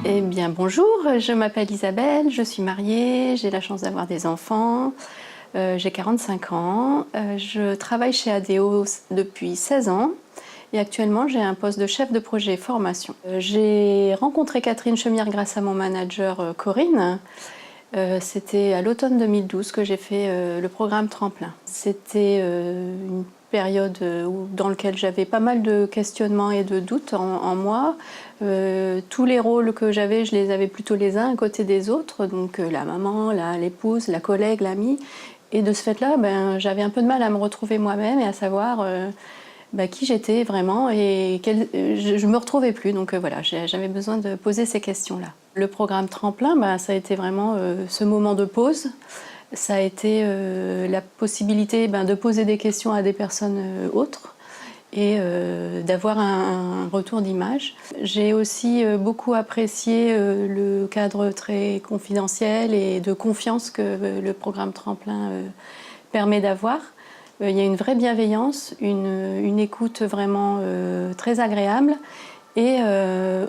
Eh bien bonjour, je m'appelle Isabelle, je suis mariée, j'ai la chance d'avoir des enfants, j'ai 45 ans, je travaille chez ADO depuis 16 ans et actuellement j'ai un poste de chef de projet formation. J'ai rencontré Catherine Chemière grâce à mon manager Corinne. C'était à l'automne 2012 que j'ai fait le programme Tremplin. C'était une période dans laquelle j'avais pas mal de questionnements et de doutes en moi. Tous les rôles que j'avais, je les avais plutôt les uns à côté des autres, donc la maman, l'épouse, la collègue, l'amie. Et de ce fait-là, j'avais un peu de mal à me retrouver moi-même et à savoir qui j'étais vraiment et je ne me retrouvais plus. Donc voilà, j'avais besoin de poser ces questions-là. Le programme Tremplin, ça a été vraiment ce moment de pause. Ça a été la possibilité de poser des questions à des personnes autres et d'avoir un retour d'image. J'ai aussi beaucoup apprécié le cadre très confidentiel et de confiance que le programme Tremplin permet d'avoir. Il y a une vraie bienveillance, une écoute vraiment très agréable et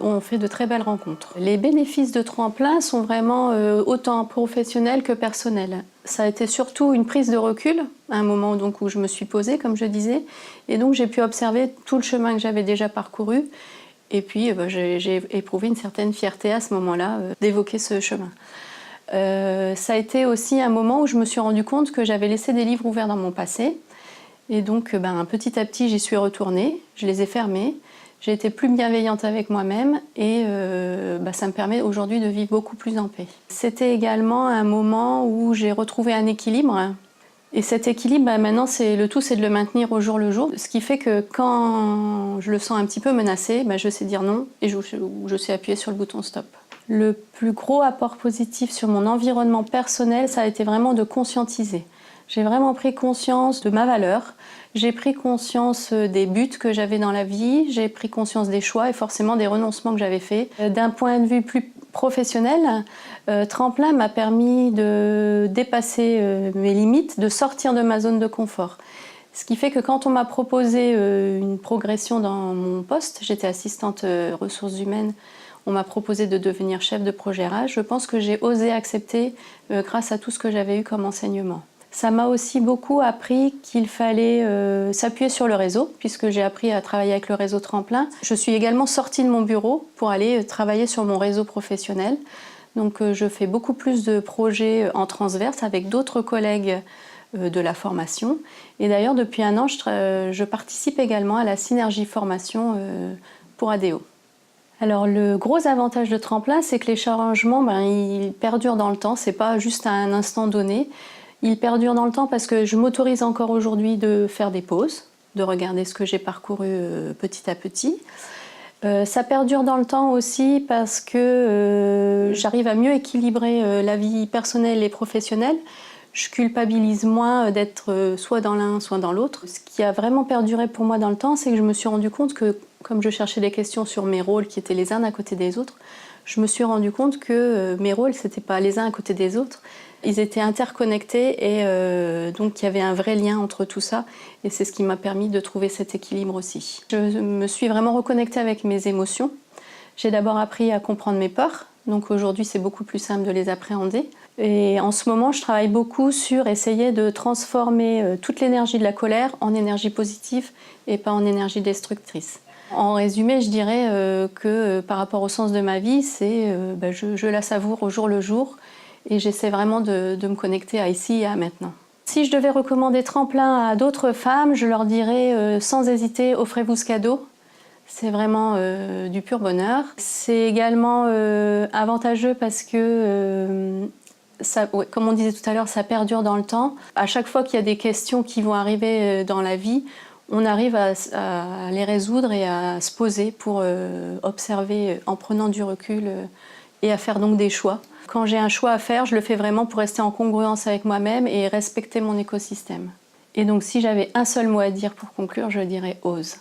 on fait de très belles rencontres. Les bénéfices de Tremplin sont vraiment autant professionnels que personnels. Ça a été surtout une prise de recul, à un moment donc, où je me suis posée, comme je disais, et donc j'ai pu observer tout le chemin que j'avais déjà parcouru. Et puis j'ai éprouvé une certaine fierté à ce moment-là d'évoquer ce chemin. Ça a été aussi un moment où je me suis rendu compte que j'avais laissé des livres ouverts dans mon passé. Et donc petit à petit j'y suis retournée, je les ai fermés. J'ai été plus bienveillante avec moi-même et ça me permet aujourd'hui de vivre beaucoup plus en paix. C'était également un moment où j'ai retrouvé un équilibre. Et cet équilibre, maintenant, le tout, c'est de le maintenir au jour le jour. Ce qui fait que quand je le sens un petit peu menacé, je sais dire non et je sais appuyer sur le bouton stop. Le plus gros apport positif sur mon environnement personnel, ça a été vraiment de conscientiser. J'ai vraiment pris conscience de ma valeur, j'ai pris conscience des buts que j'avais dans la vie, j'ai pris conscience des choix et forcément des renoncements que j'avais faits. D'un point de vue plus professionnel, Tremplin m'a permis de dépasser mes limites, de sortir de ma zone de confort. Ce qui fait que quand on m'a proposé une progression dans mon poste, j'étais assistante ressources humaines, on m'a proposé de devenir chef de projet RH, je pense que j'ai osé accepter grâce à tout ce que j'avais eu comme enseignement. Ça m'a aussi beaucoup appris qu'il fallait s'appuyer sur le réseau, puisque j'ai appris à travailler avec le réseau Tremplin. Je suis également sortie de mon bureau pour aller travailler sur mon réseau professionnel. Donc je fais beaucoup plus de projets en transverse avec d'autres collègues de la formation. Et d'ailleurs, depuis un an, je participe également à la synergie formation pour ADO. Alors le gros avantage de Tremplin, c'est que les changements, ils perdurent dans le temps, c'est pas juste à un instant donné. Ils perdurent dans le temps parce que je m'autorise encore aujourd'hui de faire des pauses, de regarder ce que j'ai parcouru petit à petit. Ça perdure dans le temps aussi parce que j'arrive à mieux équilibrer la vie personnelle et professionnelle. Je culpabilise moins d'être soit dans l'un, soit dans l'autre. Ce qui a vraiment perduré pour moi dans le temps, c'est que je me suis rendu compte que, comme je cherchais des questions sur mes rôles qui étaient les uns à côté des autres, je me suis rendu compte que mes rôles, c'était pas les uns à côté des autres. Ils étaient interconnectés et donc il y avait un vrai lien entre tout ça. Et c'est ce qui m'a permis de trouver cet équilibre aussi. Je me suis vraiment reconnectée avec mes émotions. J'ai d'abord appris à comprendre mes peurs. Donc aujourd'hui, c'est beaucoup plus simple de les appréhender. Et en ce moment, je travaille beaucoup sur essayer de transformer toute l'énergie de la colère en énergie positive et pas en énergie destructrice. En résumé, je dirais que par rapport au sens de ma vie, c'est je la savoure au jour le jour et j'essaie vraiment de me connecter à ici et à maintenant. Si je devais recommander Tremplin à d'autres femmes, je leur dirais sans hésiter, offrez-vous ce cadeau. C'est vraiment du pur bonheur. C'est également avantageux parce que, comme on disait tout à l'heure, ça perdure dans le temps. À chaque fois qu'il y a des questions qui vont arriver dans la vie, on arrive à les résoudre et à se poser pour observer en prenant du recul et à faire donc des choix. Quand j'ai un choix à faire, je le fais vraiment pour rester en congruence avec moi-même et respecter mon écosystème. Et donc si j'avais un seul mot à dire pour conclure, je dirais ose.